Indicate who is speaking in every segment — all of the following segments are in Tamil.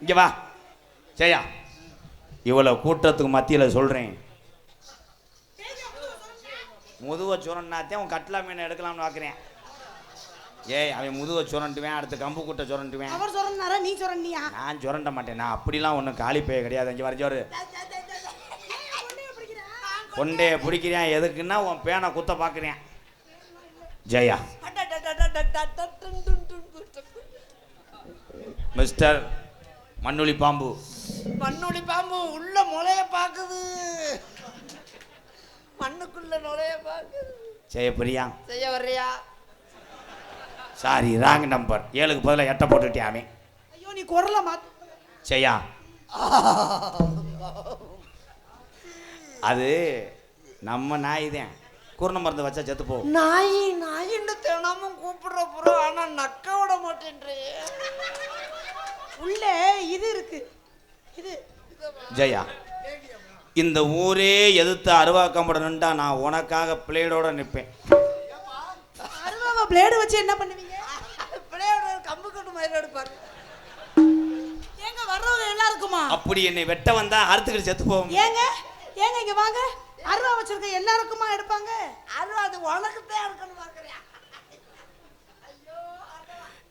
Speaker 1: இங்க வா ஜெயா, இவ்வளவு கூட்டத்துக்கு மத்தியில் சொல்றேன், முதுவை சுரண்டாத்தே உன் கட்லா மீனை எடுக்கலாம்னு பார்க்குறேன். ஏய், அவன் முதுவை சுரண்டுவேன், அடுத்து கம்பு கூட்ட சுரண்டுவேன்.
Speaker 2: அவர் சுரண்டாரா நீ சுரண்டியா?
Speaker 1: நான் சுரண்ட மாட்டேன், நான் அப்படிலாம் ஒன்றும் காலி போய கிடையாது. இங்கே வரைஞ்சோரு கொண்டையை பிடிக்கிறேன் எதுக்குன்னா உன் பேனை குத்த பார்க்குறேன். ஜெயா, மிஸ்டர் மண்ணுளி பாம்பு.
Speaker 3: மண்ணுளி பாம்பு உள்ள முளைய பாக்குது, மண்ணுக்குள்ள நுழைய பாக்குது.
Speaker 1: ஜெயப்பிரியா,
Speaker 3: செய்ய வர்றியா?
Speaker 1: Sorry, wrong number. 7க்கு பதிலாக 8 போட்டுட்டியாமே.
Speaker 2: ஐயோ, நீ குரல மாத்து.
Speaker 1: ஜெயா, அது நம்ம நாய் தான், குருண மருந்து வச்சா செத்து போ.
Speaker 3: நாய் நாயின்னு தினமும் கூப்பிடுற புறம், ஆனா நக்க விட மாட்டேன்றே.
Speaker 2: உள்ள இது இருக்கு, இது.
Speaker 1: ஜெயா, இந்த ஊரே எதிர்த்து அருவாக்கப்படணுண்டா நான் உனக்காக பிளேடோட நிற்பேன்.
Speaker 2: அருவாவை பிளேடு வச்சு என்ன பண்ணுவீங்க?
Speaker 3: பிளேடு கம்பு கட்டு மயிர் எடுப்பாரு.
Speaker 2: ஏங்க வர்றவங்க எல்லாருக்குமா?
Speaker 1: அப்படி என்னை வெட்ட வந்தா அறுத்துக்கிட்டு செத்து போவோம்.
Speaker 2: ஏங்க ஏங்க இங்க வாங்க, அருவா வச்சிருக்க எல்லாருக்குமா எடுப்பாங்க?
Speaker 3: அருவா அது உனக்குத்தான் இருக்கணும் பாக்குறியா?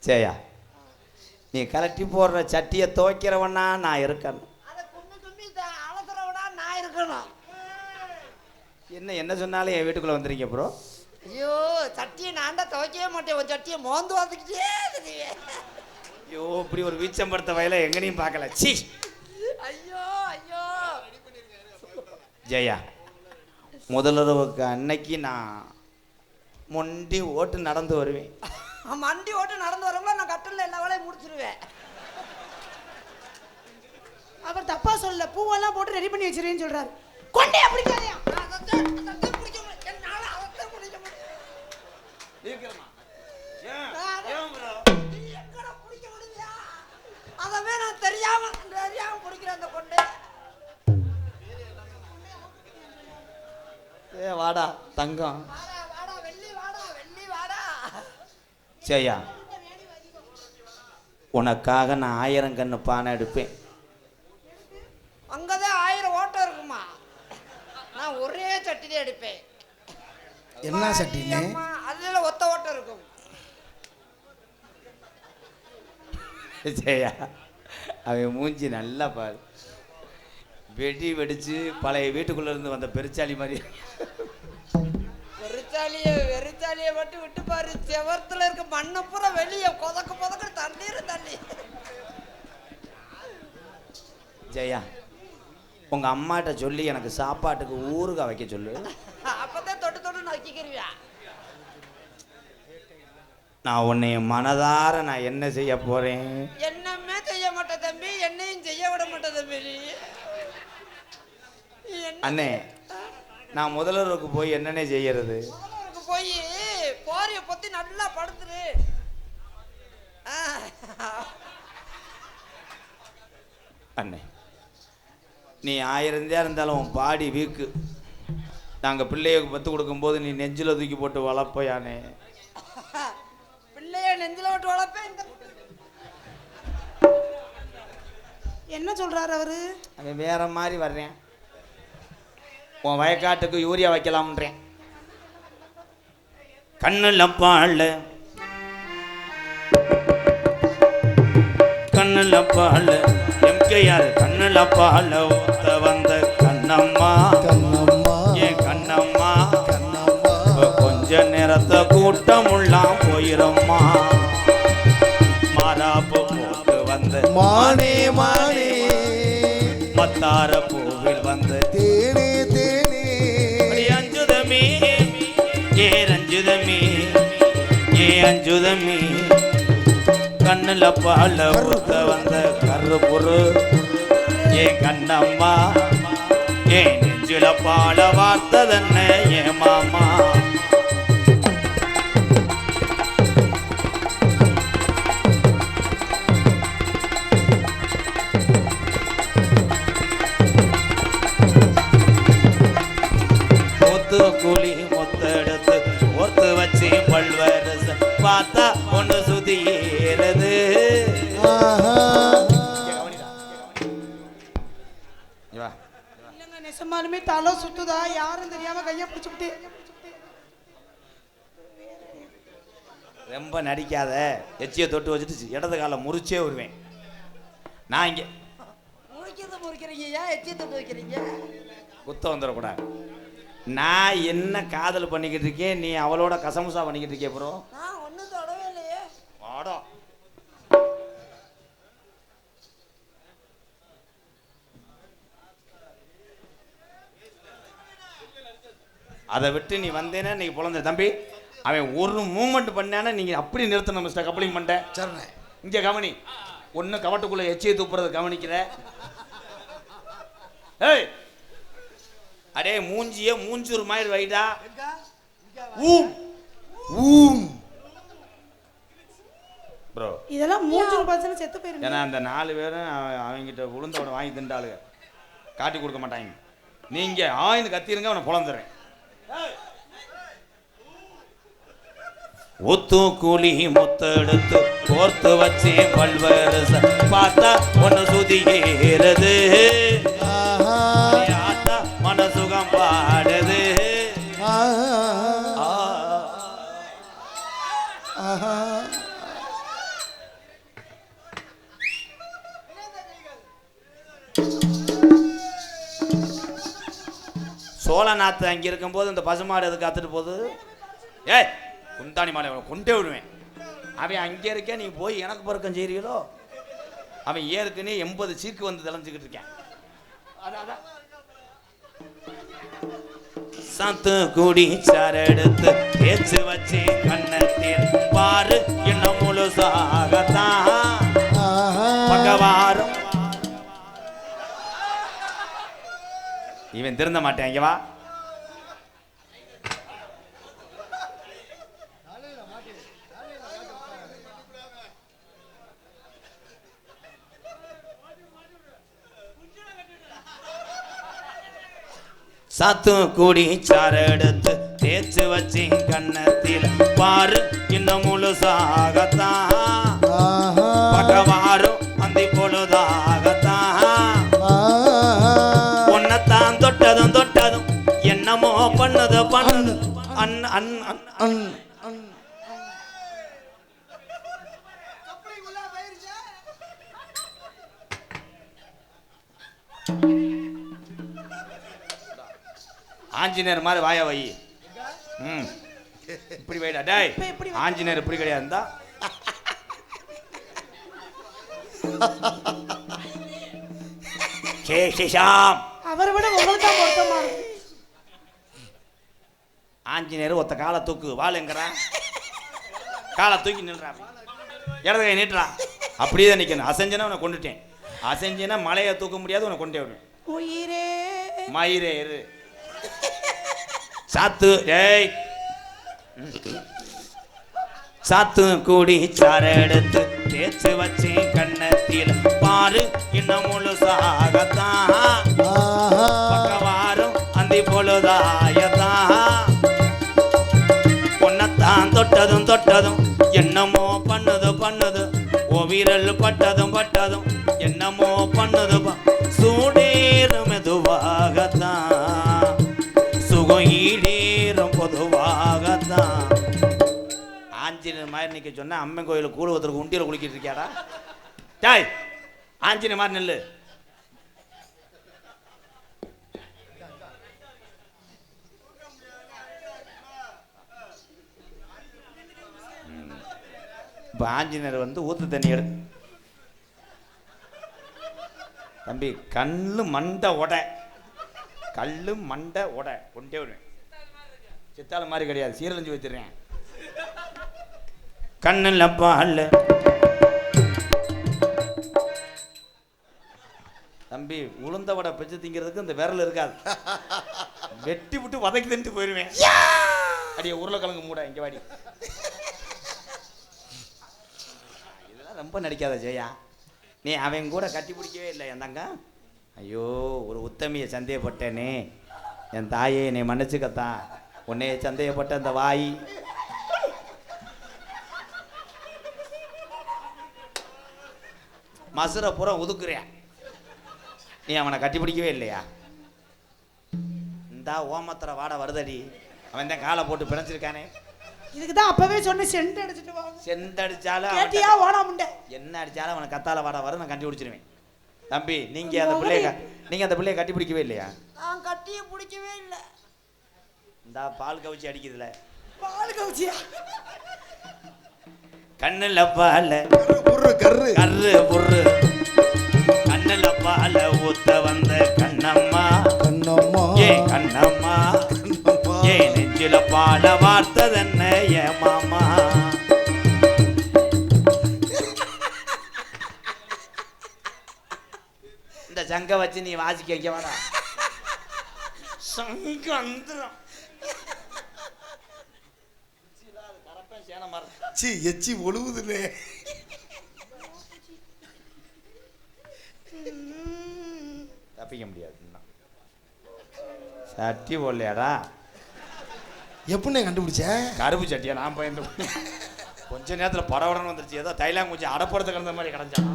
Speaker 1: ஜெயா, நீ கலட்டி போடுற சட்டியை துவைக்கிறவனா நான் இருக்கணும்.
Speaker 3: அதை கும்மி கும்மி அலசுறவனா நான் இருக்கணும்.
Speaker 1: என்ன சொன்னாலும் என் வீட்டுக்குள்ள வந்துருங்க ப்ரோ.
Speaker 3: ஐயோ, சட்டியை நான் தான் துவைக்கவே மாட்டேன், ஒரு சட்டியை மோந்து வந்துக்கிட்டே தெரியுவேன்.
Speaker 1: ஐயோ, இப்படி ஒரு வீச்சம்படுத்த வயல எங்கனையும் பார்க்கல. சி,
Speaker 3: ஐயோ ஐயோ.
Speaker 1: ஜெயா, முதலுறவுக்கு அன்னைக்கு நான் மொண்டி ஓட்டு நடந்து வருவேன்.
Speaker 3: மண்டி ஓட்டு நடந்து வரவங்கள நான் கட்டல எல்லா வேலையும் முடிச்சிருவேன்.
Speaker 2: அவர் தப்பா சொல்ல, பூவெல்லாம் போட்டு ரெடி பண்ணி வச்சிருக்கேன்னு சொல்றாரு. கொண்டே பிடிக்காதயா?
Speaker 3: அதவே நான் தெரியாம பிடிக்கிறேன் அந்த கொண்டை.
Speaker 1: ஏ வாடா தங்கம்.
Speaker 3: வாடா வெள்ளி, வாடா வெள்ளி, வாடா.
Speaker 1: ஜெயா, உனக்காக நான் 1000 கண்ணு பானை எடுப்பேன்.
Speaker 3: அங்கதான் 1000 ஓட்டம் இருக்குமா, நான் ஒரே சட்டிலே எடுப்பேன்.
Speaker 4: என்ன சட்டினே?
Speaker 3: அதுல ஒத்த ஓட்டம் இருக்கும்.
Speaker 1: ஜெயா, அவன் மூஞ்சி நல்லா பாரு, வெடி வெடிச்சு பழைய வீட்டுக்குள்ள இருந்து வந்த பெருச்சாளி மாதிரி.
Speaker 3: வெறிச்சாலியை மட்டும் விட்டு பாரு, செவத்துல இருக்க மண்ணை பூரா வெளியே கொதக்க கொதக்க தண்ணீர் தண்ணி.
Speaker 1: ஜெயா, உங்க அம்மாட்ட சொல்லி எனக்கு சாப்பாட்டுக்கு ஊறுகாய் வைக்க சொல்லு.
Speaker 3: அப்பதான் தொட்டு தொட்டு நக்கிக்கிறியா?
Speaker 1: நான் உன்னைய மனதார நான் என்ன செய்ய போறேன்?
Speaker 3: என்னமே செய்ய மாட்டேன் தம்பி, என்னையும் செய்ய விட மாட்டேன் தம்பி.
Speaker 1: அண்ணே, நான் முதல்வருக்கு போய் என்னன்னே செய்யறது?
Speaker 3: போய் போரிய பொத்தி நல்லா படுத்துரு.
Speaker 1: அண்ணே, நீ 1000 இருந்தாலும் உன் பாடி வீக்கு. நாங்கள் பிள்ளைய பத்து கொடுக்கும்போது நீ நெஞ்சில் தூக்கி போட்டு வளர்ப்போயானே.
Speaker 3: பிள்ளைய நெஞ்சில விட்டு வளர்ப்பேன்.
Speaker 2: என்ன சொல்றாரு அவரு?
Speaker 1: அவன் வேற மாதிரி வர்றேன். உன் வயக்காட்டுக்கு யூரியா வைக்கலாம்ன்றேன். கண்ணுல பால், கண்ணுல பால், எம்கேஆர் கண்ணுல பால் ஊத்த வந்த கண்ணம்மா,
Speaker 4: கண்ணம்மா,
Speaker 1: ஏன் கண்ணம்மா, கொஞ்ச நேரத்தை கூட்டமுல்லாம் போயிரம்மா. மாறாப்பு போட்டு வந்த
Speaker 4: மானே மானே,
Speaker 1: மத்தார பூவில் வந்த
Speaker 4: தேனே தேனே,
Speaker 1: அஞ்சுதமே ஏ ரஞ்சுதமே, ஏ அஞ்சுதமே, கண்ணுல பால ஊத்த வந்த கருப்புரு, ஏ கண்ணம்மா, ஏ நெஞ்சுல பால வார்த்ததென்ன ஏ மாமா. கூலி மொத்தெடுத்து ஒருத்து வச்சு பல்வரச பார்த்தா ஒன்று சுதியேறது.
Speaker 2: நிஜமாலுமே தலை சுத்துதா யாரும் தெரியாம கையை பிடிச்சுட்டு
Speaker 1: ரொம்ப நடிக்காத. எச்சியை தொட்டு வச்சுட்டு இடது காலை முறிச்சே வருவேன். நான் இங்கே
Speaker 3: முறிக்கிறீங்க, ஏன் எச்சி தொட்டு வைக்கிறீங்க?
Speaker 1: குத்த வந்துடக்கூடாது. நான் என்ன காதல் பண்ணிக்கிட்டு இருக்கேன், நீ அவளோட கசமுசா பண்ணிக்கிட்டு இருக்கே ப்ரோ.
Speaker 3: நான் ஒன்றும் தொடவே இல்லையே.
Speaker 1: வாடா. அதை விட்டு நீ வந்தேன்னா நீ புலந்த தம்பி. அவன் ஒரு மூமெண்ட் பண்ணானா நீங்க அப்படி நிறுத்தணும் மிஸ்டர் கப்ளிங் பண்ண.
Speaker 4: சரிண்ணே.
Speaker 1: இங்க கவனி. ஒன்று கவட்டுக்குள்ள எச்சியை தூப்புறத கவனிக்கிற. ஏய் அடே மூஞ்சிய மூஞ்சூர் மாதிரி வைடா. ஊம் ஊம் ப்ரோ.
Speaker 2: இதெல்லாம் 3% செத்து போயிருங்க.
Speaker 1: ஏன்னா அந்த 4 பேரும் அவங்கிட்ட உளுந்தோட வாங்கி திண்டாளுங்க, காட்டி கொடுக்க மாட்டாங்க. நீங்க ஆயின்னு கத்திருங்க, அவனை புலந்துறேன். ஒத்து கூலி முத்தெடுத்து கோர்த்து வச்சு பல்வரச பார்த்தா ஒன்னு சுதிகிறது, மனசுகம் பாடுது. சோழநாத்து அங்கே இருக்கும்போது இந்த பசுமாடு எது காத்துட்டு போகுது? ஏய் குந்தாணி மாலை கொண்டே விடுவேன். அவன் அங்கே இருக்கேன், நீ போய் எனக்கு பறக்கம் செய்கிறீங்களோ? அவன் ஏற்கனவே 80 சீக்கு வந்து தெளிஞ்சுக்கிட்டு இருக்கேன். சத்து குடி சரெடுத்து தேய்ச்சி வச்சு கண்ணத்தில் பாரு இன்னும் முழுசாகத்தான் பகவாரம். இவன் திருந்த மாட்டேன். இங்க வா. சாத்து கூடி சாரெடுத்து தேய்ச்சி வச்சு கண்ணத்தில் பாரு இன்னும் முழுசாகத்தான் பகவாரும் அந்தி பொழுதாகத்தான். உன்னைத்தான் தொட்டதும் தொட்டதும் என்னமோ பண்ணது பண்ணது அன் அன் அன் ஆஞ்சநேயர் மாதிரி வாயா வை. இப்படி வைடா. டேய் ஆஞ்சநேயர் இப்படி கிடையாது. இருந்தா கேஷிஷாம்
Speaker 2: அவரை விட உங்களுக்கு தான் பொருத்தமா இருக்கு.
Speaker 1: ஆஞ்சநேயர் ஒத்த காலை தூக்கு வாளுங்கிறான், காலை தூக்கி நின்றான், இடது கை நீட்டுறா. அப்படியே தான் நிற்கணும். அசைஞ்சனா உன்னை கொண்டுட்டேன். அசைஞ்சினா மலையை தூக்க முடியாது, உன்னை கொண்டே விடுவேன்.
Speaker 2: உயிரே
Speaker 1: மயிரே இரு. சாத்து டேய் சாத்து கூடி சாரெடுத்து தேய்ச்சி வச்சு கண்ணத்தில் பாரு இன்னும் முழுசாகத்தான் பக்கவாரும் அந்தி பொழுதாயத்தான். உன்னைத்தான் தொட்டதும் தொட்டதும் என்னமோ பண்ணுது பண்ணுது, ஓ வீரல் பட்டதும் பட்டதும் என்னமோ பண்ணுது. சூடேறும் மெதுவாகத்தான், சுகம் ஈடேறும் பொதுவாகத்தான். ஆஞ்சநேயர் மாதிரி நிற்க சொன்னா அம்மன் கோயிலுக்கு கூடுவதற்கு உண்டியில் குளிக்கிட்டு இருக்கியாடா? டாய் ஆஞ்சநேயர் மாதிரி நெல்லு. இப்போ ஆஞ்சநேயர் வந்து ஊத்து தண்ணி எடு. தம்பி கல்லு மண்டை உடை, கல்லு மண்டை உடை கொண்டே விடுவேன். சித்தால மாதிரி கிடையாது, சீரழிஞ்சு வச்சிடுறேன். கண்ணில் பால் தம்பி உளுந்த வடை பிச்சு திங்கிறதுக்கு இந்த விரல் இருக்காது, வெட்டி விட்டு வதக்கி தின்ட்டு போயிடுவேன். அடியே உருளைக்கிழங்கு மூட இங்கே வாடி. இதெல்லாம் ரொம்ப நடிக்காத ஜெயா. நீ அவன் கூட கட்டி பிடிக்கவே இல்லை என் தங்க. ஐயோ ஒரு உத்தமியை சந்தேகப்பட்டேனே என் தாயே, என்னை மன்னிச்சுக்கத்தா. உன்னைய சந்தேகப்பட்ட அந்த வாய் மசுரை பூரா ஒதுக்குறியா. நீ அவனை கட்டி பிடிக்கவே இல்லையா? இந்தா ஓமத்திர வாட வருதடி. அவன் தான் காலை போட்டு பிணைச்சிருக்கானே.
Speaker 2: இதுக்கு தான் அப்பவே சொன்னேன் சென்ட் அடிச்சிட்டு வாங்க.
Speaker 1: சென்ட் அடிச்சாலும்
Speaker 2: கேட்டியா ஓடா முண்டை.
Speaker 1: என்ன அடிச்சாலும் அவனை கத்தால வாட வரும், நான் கண்டுபிடிச்சிருவேன். தம்பி நீங்க அந்த பிள்ளைய கட்டி பிடிக்கவே இல்லையா?
Speaker 3: நான் கட்டியே பிடிக்கவே இல்லை.
Speaker 1: இந்த பால் கவுச்சி அடிக்குதுல.
Speaker 2: பால் கவுச்சியா?
Speaker 1: கண்ணுல பால
Speaker 4: கர்ரு கர்ரு
Speaker 1: கர்ரு புர்ரு கண்ணுல பால ஊத்த வந்த கண்ணம்மா
Speaker 4: கண்ணம்மா
Speaker 1: ஏ கண்ணம்மா ஏ நெஞ்சில பால வார்த்ததென்ன ஏ மாமா. இந்த சங்க வச்சு நீ வாசிக்க வைக்க வேணா. சங்கந்திரம்
Speaker 4: சி எச்சி ஒழுகுதுனே.
Speaker 1: தப்பிக்க முடியாது. சட்டி போடலையாடா?
Speaker 4: எப்படிண்ணே கண்டுபிடிச்ச?
Speaker 1: கருப்பு சட்டியா? நான் பயந்து கொஞ்ச நேரத்தில் படவடன்னு வந்துருச்சு. ஏதோ தைலாம் கொஞ்சம் அடப்புறதுக்கு கிடந்த மாதிரி கிடஞ்சான்.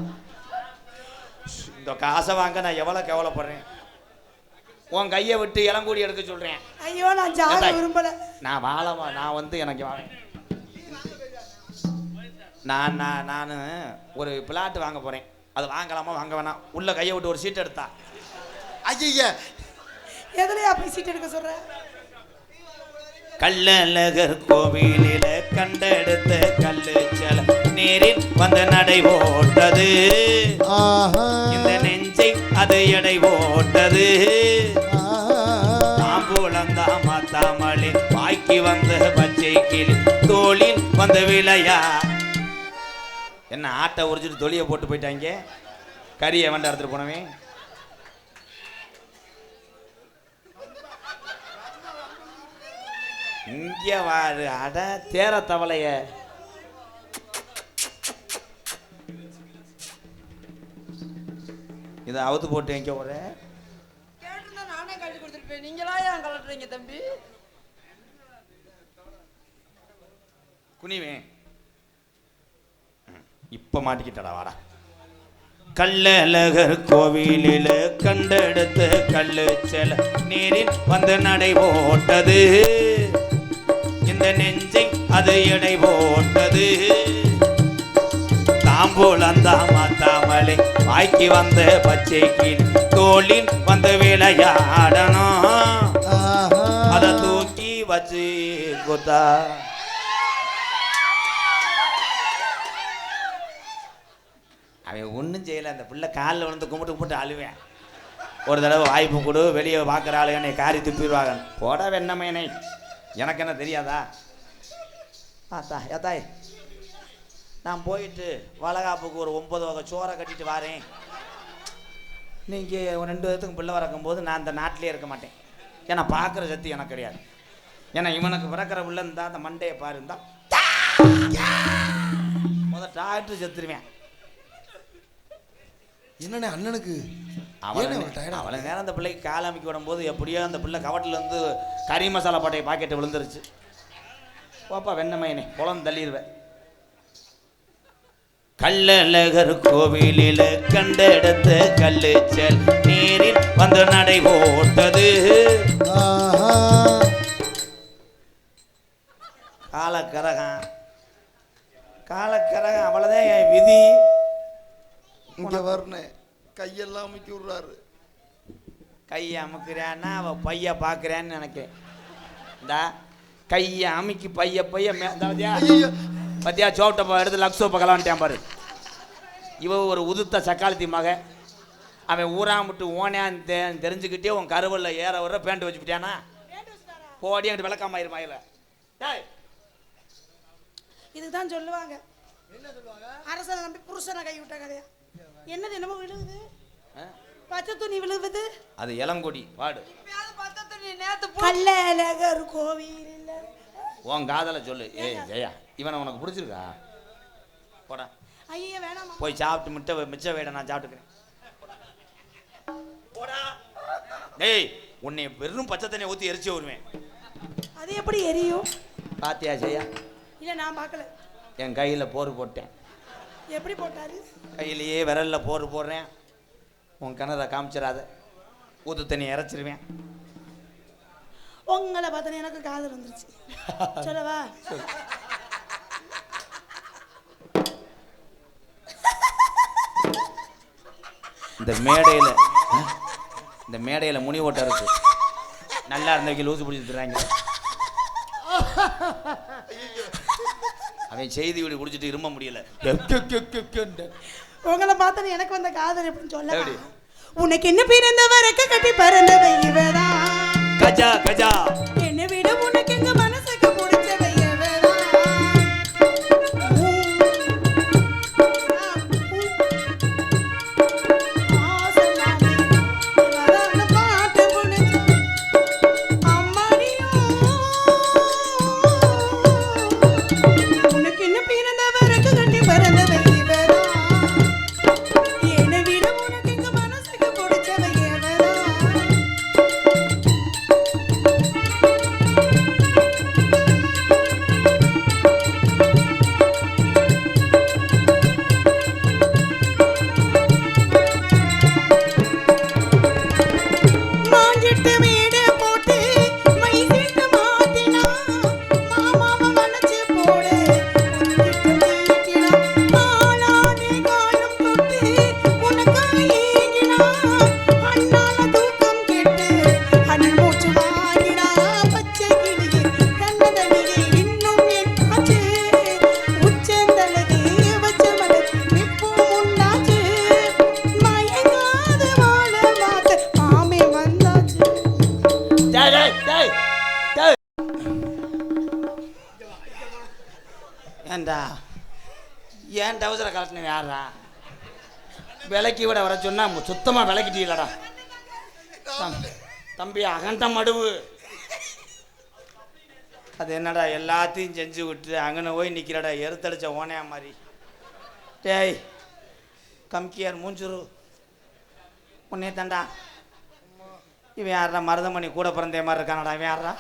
Speaker 1: இந்த காசை வாங்க நான் எவ்வளோ கேவலப்படுறேன். உன் கையை விட்டு இளங்கூடி எடுக்க சொல்கிறேன்.
Speaker 2: ஐயோ நான் ஜாக விரும்பல.
Speaker 1: நான் வாழவா நான் வந்து எனக்கு நான் ஒரு பிளாட் வாங்க போகிறேன். அது வாங்கலாமா வாங்க வேணாம்? உள்ள கையை விட்டு ஒரு சீட் எடுத்தா.
Speaker 4: ஐயா
Speaker 2: எதுலையா போய் சீட் எடுக்க சொல்ற?
Speaker 1: கள்ளழகர் கோவிலில கண்டெடுத்த கல்லு செல நீரில் வந்து நடை போட்டது. இந்த நெஞ்சை அது எடை போட்டது. தாம்பூலந்தா மாத்தாமலே வாய்க்கு வந்த பச்சை கிளி தோளில் வந்து விளையா. என்ன ஆட்டை உரிச்சிட்டு தொலியை போட்டு போயிட்டாங்க. கறியை வேண்டாம் எடுத்துட்டு போனவன். இங்கே வாரு அட தேர தவளைய. இதை அவுத்து போட்டு எங்க ஒரு
Speaker 3: கேட்டுனா நானே கட்டி கொடுத்துருப்பேன். நீங்களா ஏன் கலட்டுறீங்க தம்பி?
Speaker 1: குனிவே இப்ப மாட்டிக்கிட்டடா வாடா. கள்ளழகர் கோவிலில கண்டெடுத்த கல்லு செல நீரில் வந்து நடை போட்டது. இந்த நெஞ்சை அது எடை போட்டது. தாம்பூலந்தா மாத்தாமலே வாய்க்கு வந்த பச்சை கிளி தோளில் வந்து விளையாடணும். அதை தூக்கி வச்சு கொத்தா. அவன் ஒன்றும் செய்யலை. அந்த பிள்ளை காலில் விழுந்து கும்பிட்டு அழுவேன். ஒரு தடவை வாய்ப்பு கொடு, வெளியே பார்க்குற ஆளு என்னை காரி துப்பிடுவாங்க. போட வெண்ணமேனே எனக்கு என்ன தெரியாதா? ஏத்தாய் நான் போயிட்டு வளகாப்புக்கு ஒரு 9 வகை சோறை கட்டிட்டு வரேன். நீங்கள் 2 பேர்த்துக்கும் பிள்ளை வறக்கும்போது நான் அந்த நாட்டிலே இருக்க மாட்டேன். ஏன்னா பார்க்குற சக்தி எனக்கு கிடையாது. ஏன்னா இவனுக்கு பிறக்கிற பிள்ளை இருந்தால் அந்த மண்டையை பாருந்தா டாக்டர் செத்துருவேன்.
Speaker 4: என்னண்ணே அண்ணனுக்கு
Speaker 1: அவளை நேரம் அந்த பிள்ளைக்கு கால் அமைக்க விடும்போது எப்படியோ அந்த பிள்ளை கவட்டில் இருந்து கறி மசாலா பாட்டை பாக்கெட்டு விழுந்துருச்சு. பாப்பா வெண்ணமையனே குளம் தள்ளிடுவேன். கள்ளழகர் கோவிலில கண்டெடுத்த கல்லு செல் நீரில் வந்து நடை போட்டது. காலக்கரகம் அவ்வளோதான் என் விதி.
Speaker 4: இங்க வரனே கையெல்லாம் அமுக்கி விடுறாரு.
Speaker 1: கையை அமுக்கிறான்னா அவள் பைய பார்க்குறான்னு நினைக்கிறேன். இந்தா கையை அமுக்கி பைய பத்தியா சோட்டப்பா எடுத்து லக்ஸோ பக்கலான்ட்டான் பாரு. இவ ஒரு உதுத்த சக்காலத்தி மக. அவன் ஊராமட்டு ஓனேன்னு தெரிஞ்சுக்கிட்டே உன் கருவலில் ஏற வர பேண்ட் வச்சுக்கிட்டானா போடி அங்கிட்டு விளக்காமாயிருமா இல்லை.
Speaker 2: இதுதான் சொல்லுவாங்க. அரசனை நம்பி புருஷனை கை விட்ட கதையா? என்னது என்னமோ விழுகுது, பச்சை துணி விழுகுது.
Speaker 1: அது இளங்கொடி வாடு.
Speaker 2: கள்ளழகர் கோவில் இல்ல
Speaker 1: உன் காதலை சொல்லு. ஏய் ஜெயா இவனை உனக்கு பிடிச்சிருக்கா? போடா.
Speaker 2: ஐயா வேணாமா,
Speaker 1: போய் சாப்பிட்டு மிச்ச வேட நான் சாப்பிட்டுக்கிறேன். போடா. டேய் உன்னை வெறும் பச்சை தண்ணியை ஊற்றி எரிச்சு வருவேன்.
Speaker 2: அது எப்படி எரியும்?
Speaker 1: பாத்தியா ஜெயா?
Speaker 2: இல்ல நான் பார்க்கல.
Speaker 1: என் கையில் போர் போட்டேன்.
Speaker 2: எப்படி போட்டாரு?
Speaker 1: கையிலேயே விரல்ல போர் போடுறேன். உன் கிணறை காமிச்சிடாத, ஊத்து தண்ணி இறைச்சிருவேன்.
Speaker 2: உங்களை பார்த்தா எனக்கு காதல் வந்துருச்சு. சொல்லவா?
Speaker 1: இந்த மேடையில முனி ஓட்ட இருக்கு. நல்லா இருந்தவங்க லூசு பிடிச்சிட்டுறாங்க. அவன் செய்தி வீடு குடிச்சிட்டு இரும்ப முடியல.
Speaker 2: உங்களை பார்த்தா எனக்கு வந்த காதல் எப்படின்னு சொல்ல. உனக்கு என்ன பிறந்தவ ரெக்க கட்டி பறந்தவ இவதான்.
Speaker 1: கஜா கஜா
Speaker 2: என்ன விட உனக்கு எங்க மனசுக்கு பிடிச்சவ இவதான். பாட்டு புடிச்சு அம்மாடியும். உனக்கு என்ன பிறந்தவ ரெக்க கட்டி பறந்தவ இவதான். என்ன விட உனக்கு எங்க மனசுக்கு பிடிச்சவ இவதான். மாஞ்சிட்டு வீடு போட்டு மை சீட்டு மாத்தினா மாமாவை மனச்சு போடு முத்திட்டு நீட்டினா மாலானே காலம் தொட்டு உனக்காக ஏங்கினா அண்ணால தூக்கம் கெட்டு அண்ணன் மூச்சு வாங்கினா பச்சை கிளியே கண்ணதனியே இன்னும் என்னாச்சு உச்சந்தலகே வச்ச மலர் இப்போ உண்டாச்சு மயங்காத வாழ மாத்த மாமே வந்தாச்சு.
Speaker 1: ஏண்டா ஏன் டவுசரை கலட்டின யாரா? விலைக்கு விட வர சொன்னா சுத்தமா விலைக்கிட்டீங்களடா தம்பி. அகண்ட மடுவு அது என்னடா எல்லாத்தையும் செஞ்சு விட்டு அங்கன போய் நிற்கிறடா எருத்தடிச்ச ஓனையா மாதிரி. டேய் கம்கியார் மூஞ்சுரு உன்னே தாண்டா. இவன் யாரா? மருதமணி கூட பிறந்தே மாதிரி இருக்கானடா. இவன் யாரா?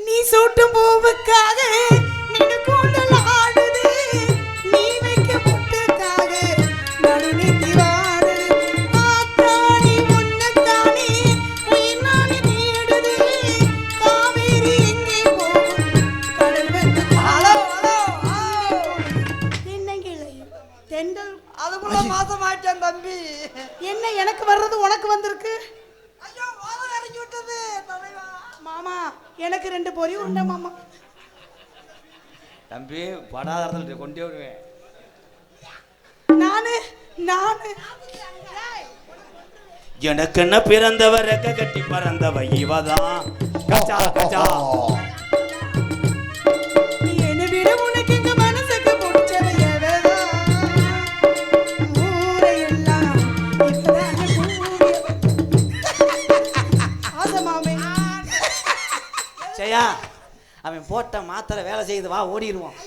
Speaker 2: நீ சூட்டும் பூவுக்காக நின்னு கூந்தல் ஆடுது. நீ வைக்க முட்டுக்காக நடுநித்தி வாடுது. ஆத்தாடி உன்னத்தானே உயிர் நாடி தேடுது. காவேரி எங்கே போகும் கடல் வந்து தென்னங்கிளை தெண்டல்.
Speaker 3: அதுக்குள்ள மாசம் ஆயிட்டேன் தம்பி.
Speaker 2: என்ன எனக்கு வர்றது உனக்கு வந்திருக்கு?
Speaker 3: ஐயோ வாதம் இறங்கி விட்டது தலைவா.
Speaker 2: மாமா எனக்கு 2 பொரி உண்ட மாமா.
Speaker 1: தம்பி படாதத்தில் கொண்டே விடுவேன்.
Speaker 2: நானு
Speaker 1: எனக்கு என்ன பிறந்தவ ரெக்க கட்டி பறந்தவ இவதான். கச்சா கச்சா
Speaker 2: என்ன விட உனக்கு எங்க மனசுக்கு பிடிச்சவ எவதான். ஊரையெல்லாம் இப்பதான் ஆசை மாமே.
Speaker 1: செய்யா அவன் போட்ட மாத்திரை வேலை செய்யுது, வா ஓடிடுவான்.